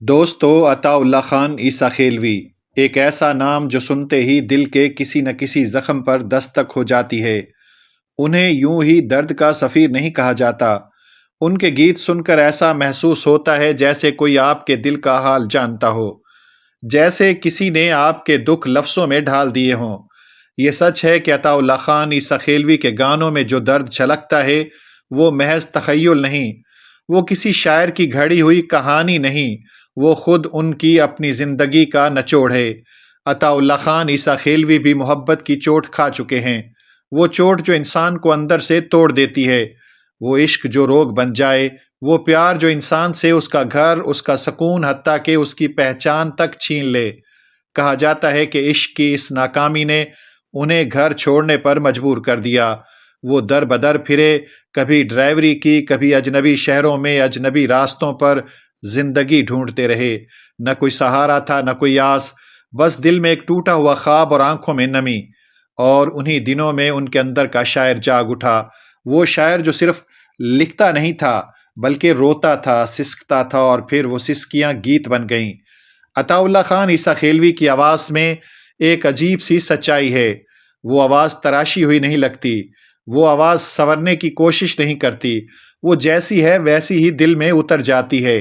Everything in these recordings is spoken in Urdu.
دوستو، عطا اللہ خان عیسیٰ خیلوی ایک ایسا نام جو سنتے ہی دل کے کسی نہ کسی زخم پر دستک ہو جاتی ہے۔ انہیں یوں ہی درد کا سفیر نہیں کہا جاتا۔ ان کے گیت سن کر ایسا محسوس ہوتا ہے جیسے کوئی آپ کے دل کا حال جانتا ہو، جیسے کسی نے آپ کے دکھ لفظوں میں ڈھال دیے ہوں۔ یہ سچ ہے کہ عطا اللہ خان عیسیٰ خیلوی کے گانوں میں جو درد چھلکتا ہے وہ محض تخیل نہیں، وہ کسی شاعر کی گھڑی ہوئی کہانی نہیں، وہ خود ان کی اپنی زندگی کا نچوڑ ہے۔ عطا اللہ خان عیسیٰ خیلوی بھی محبت کی چوٹ کھا چکے ہیں، وہ چوٹ جو انسان کو اندر سے توڑ دیتی ہے، وہ عشق جو روگ بن جائے، وہ پیار جو انسان سے اس کا گھر، اس کا سکون، حتیٰ کہ اس کی پہچان تک چھین لے۔ کہا جاتا ہے کہ عشق کی اس ناکامی نے انہیں گھر چھوڑنے پر مجبور کر دیا۔ وہ در بدر پھرے، کبھی ڈرائیوری کی، کبھی اجنبی شہروں میں اجنبی راستوں پر زندگی ڈھونڈتے رہے۔ نہ کوئی سہارا تھا، نہ کوئی آس، بس دل میں ایک ٹوٹا ہوا خواب اور آنکھوں میں نمی۔ اور انہی دنوں میں ان کے اندر کا شاعر جاگ اٹھا، وہ شاعر جو صرف لکھتا نہیں تھا بلکہ روتا تھا، سسکتا تھا، اور پھر وہ سسکیاں گیت بن گئیں۔ عطا اللہ خان عیسیٰ خیلوی کی آواز میں ایک عجیب سی سچائی ہے۔ وہ آواز تراشی ہوئی نہیں لگتی، وہ آواز سنورنے کی کوشش نہیں کرتی، وہ جیسی ہے ویسی ہی دل میں اتر جاتی ہے۔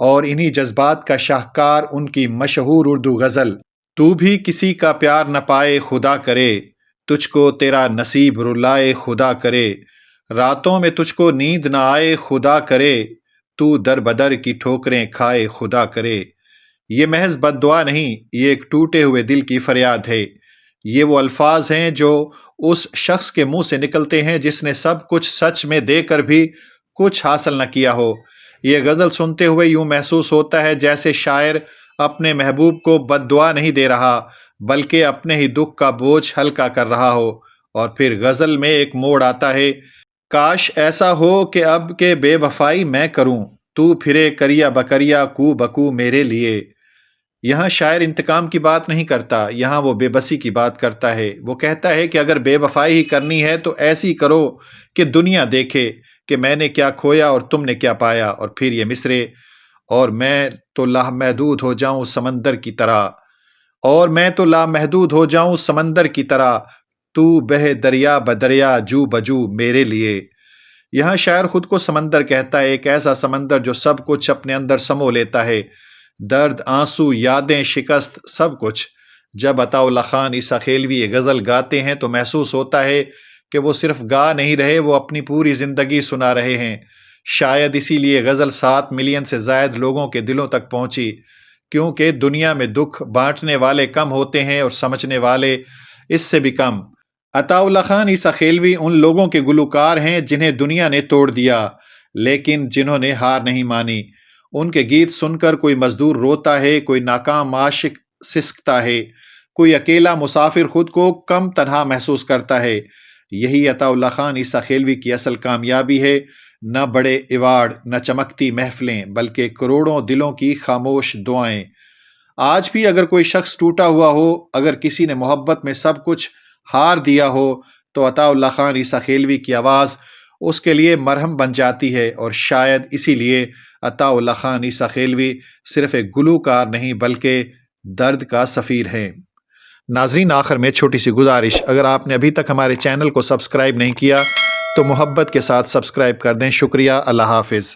اور انہی جذبات کا شاہکار ان کی مشہور اردو غزل تو بھی کسی کا پیار نہ پائے خدا کرے، تجھ کو تیرا نصیب رلائے خدا کرے، راتوں میں تجھ کو نیند نہ آئے خدا کرے، تو در بدر کی ٹھوکریں کھائے خدا کرے۔ یہ محض بد دعا نہیں، یہ ایک ٹوٹے ہوئے دل کی فریاد ہے۔ یہ وہ الفاظ ہیں جو اس شخص کے منہ سے نکلتے ہیں جس نے سب کچھ سچ میں دے کر بھی کچھ حاصل نہ کیا ہو۔ یہ غزل سنتے ہوئے یوں محسوس ہوتا ہے جیسے شاعر اپنے محبوب کو بد دعا نہیں دے رہا بلکہ اپنے ہی دکھ کا بوجھ ہلکا کر رہا ہو۔ اور پھر غزل میں ایک موڑ آتا ہے، کاش ایسا ہو کہ اب کے بے وفائی میں کروں، تو پھرے کریا بکریا کو بکو میرے لیے۔ یہاں شاعر انتقام کی بات نہیں کرتا، یہاں وہ بے بسی کی بات کرتا ہے۔ وہ کہتا ہے کہ اگر بے وفائی ہی کرنی ہے تو ایسی کرو کہ دنیا دیکھے کہ میں نے کیا کھویا اور تم نے کیا پایا۔ اور پھر یہ مصرے، اور میں تو لامحدود ہو جاؤں سمندر کی طرح، اور میں تو لامحدود ہو جاؤں سمندر کی طرح، تو بہے دریا بدریا جو بجو میرے لیے۔ یہاں شاعر خود کو سمندر کہتا ہے، ایک ایسا سمندر جو سب کچھ اپنے اندر سمو لیتا ہے، درد، آنسو، یادیں، شکست، سب کچھ۔ جب عطا اللہ خان عیسیٰ خیلوی یہ غزل گاتے ہیں تو محسوس ہوتا ہے کہ وہ صرف گا نہیں رہے، وہ اپنی پوری زندگی سنا رہے ہیں۔ شاید اسی لیے غزل 7 ملین سے زائد لوگوں کے دلوں تک پہنچی، کیونکہ دنیا میں دکھ بانٹنے والے کم ہوتے ہیں اور سمجھنے والے اس سے بھی کم۔ عطا اللہ خان عیسیٰ خیلوی ان لوگوں کے گلوکار ہیں جنہیں دنیا نے توڑ دیا لیکن جنہوں نے ہار نہیں مانی۔ ان کے گیت سن کر کوئی مزدور روتا ہے، کوئی ناکام عاشق سسکتا ہے، کوئی اکیلا مسافر خود کو کم تنہا محسوس کرتا ہے۔ یہی عطا اللہ خان عیسیٰ خیلوی کی اصل کامیابی ہے، نہ بڑے ایوارڈ، نہ چمکتی محفلیں، بلکہ کروڑوں دلوں کی خاموش دعائیں۔ آج بھی اگر کوئی شخص ٹوٹا ہوا ہو، اگر کسی نے محبت میں سب کچھ ہار دیا ہو، تو عطا اللہ خان عیسیٰ خیلوی کی آواز اس کے لیے مرہم بن جاتی ہے۔ اور شاید اسی لیے عطا اللہ خان عیسیٰ خیلوی صرف ایک گلوکار نہیں بلکہ درد کا سفیر ہیں۔ ناظرین، آخر میں چھوٹی سی گزارش، اگر آپ نے ابھی تک ہمارے چینل کو سبسکرائب نہیں کیا تو محبت کے ساتھ سبسکرائب کر دیں۔ شکریہ، اللہ حافظ۔